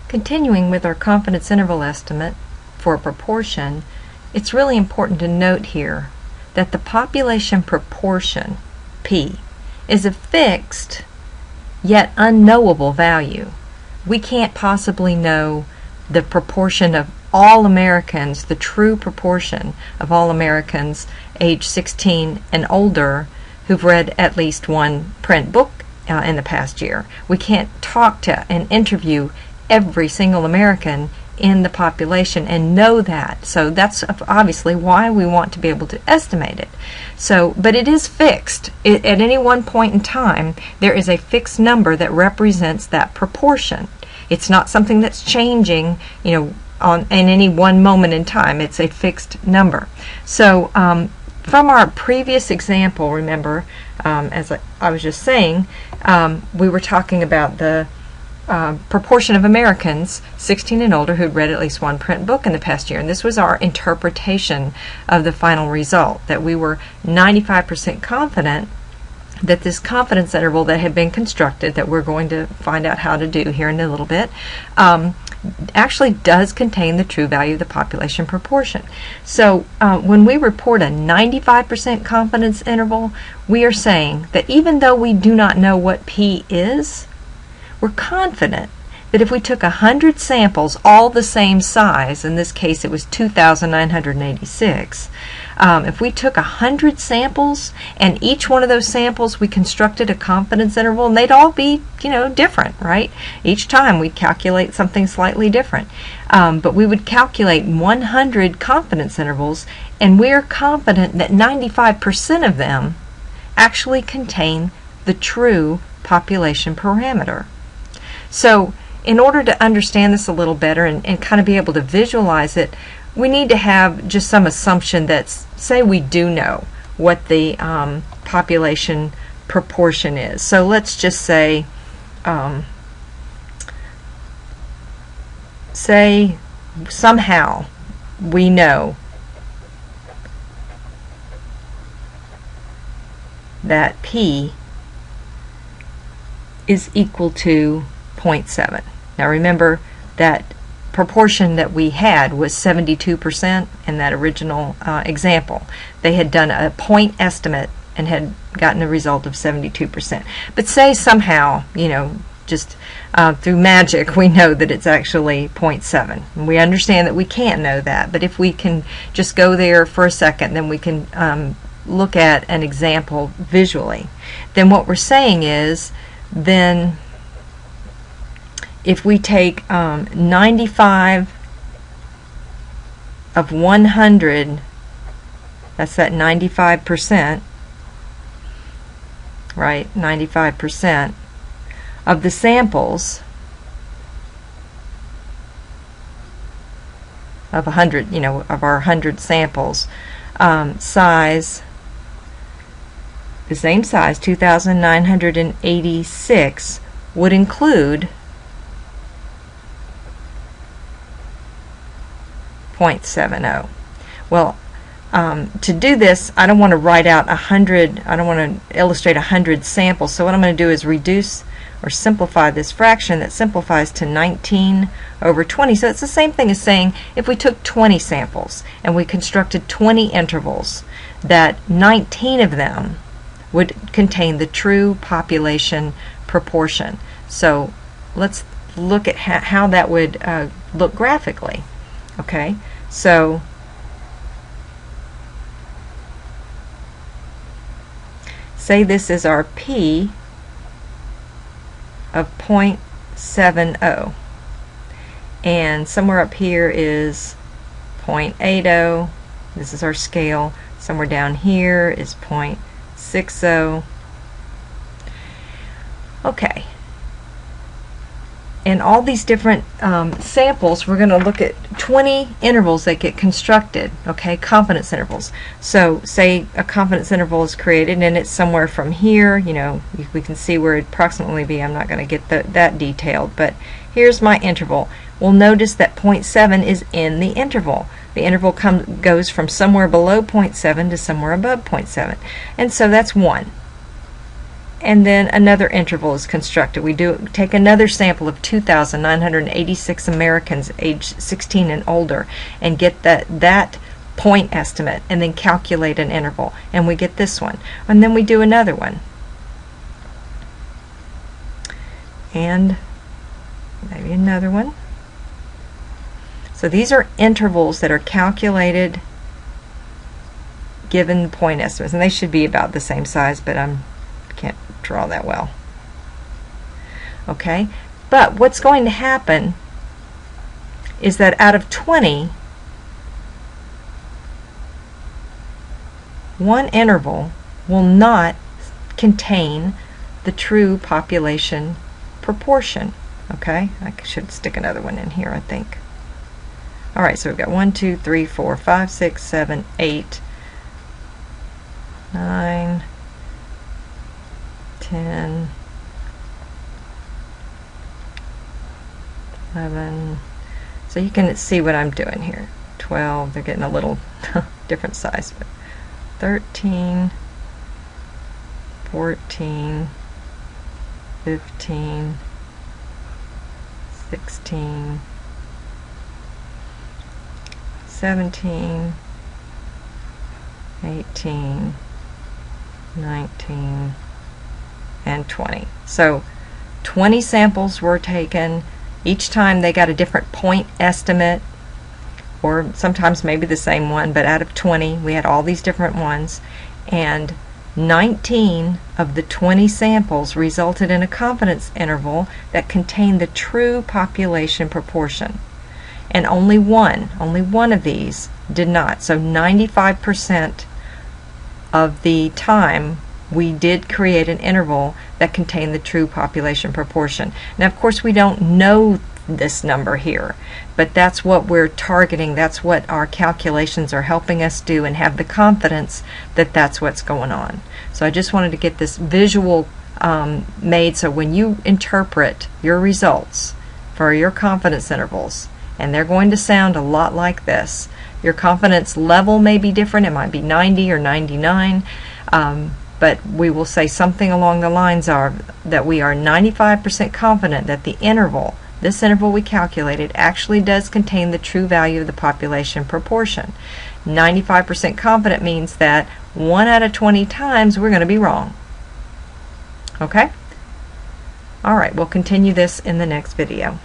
Continuing with our confidence interval estimate for a proportion, it's really important to note here that the population proportion, P, is a fixed yet unknowable value. We can't possibly know the proportion of all Americans, the true proportion of all Americans age 16 and older who've read at least one print book in the past year. We can't talk to and interview every single American in the population and know that. So that's obviously why we want to be able to estimate it. So, but it is fixed. At any one point in time, there is a fixed number that represents that proportion. It's not something that's changing, in any one moment in time. It's a fixed number. So, from our previous example, remember, as I was just saying, we were talking about the proportion of Americans 16 and older who'd read at least one print book in the past year. And this was our interpretation of the final result, that we were 95% confident that this confidence interval that had been constructed, that we're going to find out how to do here in a little bit, actually does contain the true value of the population proportion. So when we report a 95% confidence interval, we are saying that even though we do not know what P is, we're confident that if we took 100 samples, all the same size, in this case it was 2,986, if we took 100 samples and each one of those samples we constructed a confidence interval, and they'd all be, different, right? Each time we'd calculate something slightly different. But we would calculate 100 confidence intervals, and we're confident that 95% of them actually contain the true population parameter. So in order to understand this a little better and kind of be able to visualize it, we need to have just some assumption that, say we do know what the population proportion is. So let's just say, somehow we know that P is equal to 0.7. Now remember that proportion that we had was 72% in that original example. They had done a point estimate and had gotten a result of 72%. But say somehow, just through magic, we know that it's actually 0.7. And we understand that we can't know that, but if we can just go there for a second, then we can look at an example visually. Then what we're saying is, then if we take 95 of 100, that's that 95%, right? 95% of the samples of 100, of our 100 samples, size, the same size, 2,986, would include 0.70. Well, to do this, I don't want to write out 100, I don't want to illustrate 100 samples, so what I'm going to do is reduce or simplify this fraction that simplifies to 19 over 20. So it's the same thing as saying if we took 20 samples and we constructed 20 intervals, that 19 of them would contain the true population proportion. So let's look at how that would look graphically. Okay, so say this is our P of 0.70, and somewhere up here is 0.80. This is our scale. Somewhere down here is 0.60. Okay. And all these different samples, we're going to look at 20 intervals that get constructed, okay, confidence intervals. So say a confidence interval is created and it's somewhere from here, we can see where it'd approximately be. I'm not going to get that detailed, but here's my interval. We'll notice that 0.7 is in the interval. The interval goes from somewhere below 0.7 to somewhere above 0.7. And so that's 1. and then another interval is constructed. We take another sample of 2,986 Americans aged 16 and older and get that point estimate, and then calculate an interval, and we get this one. And then we do another one, and maybe another one. So these are intervals that are calculated given the point estimates, and they should be about the same size, but I can't draw that well. Okay, but what's going to happen is that out of 20, one interval will not contain the true population proportion. Okay, I should stick another one in here, I think. Alright, so we've got 1, 2, 3, 4, 5, 6, 7, 8, 9, 10, 11. So you can see what I'm doing here. 12, they're getting a little different size, but 13, 14, 15, 16, 17, 18, 19, and 20. So 20 samples were taken. Each time they got a different point estimate, or sometimes maybe the same one, but out of 20 we had all these different ones, and 19 of the 20 samples resulted in a confidence interval that contained the true population proportion, and only one of these did not. So 95% of the time we did create an interval that contained the true population proportion. Now of course we don't know this number here, but that's what we're targeting. That's what our calculations are helping us do, and have the confidence that that's what's going on. So I just wanted to get this visual made, so when you interpret your results for your confidence intervals, and they're going to sound a lot like this, your confidence level may be different. It might be 90 or 99, but we will say something along the lines of that we are 95% confident that the interval, this interval we calculated, actually does contain the true value of the population proportion. 95% confident means that 1 out of 20 times we're going to be wrong. Okay? Alright, we'll continue this in the next video.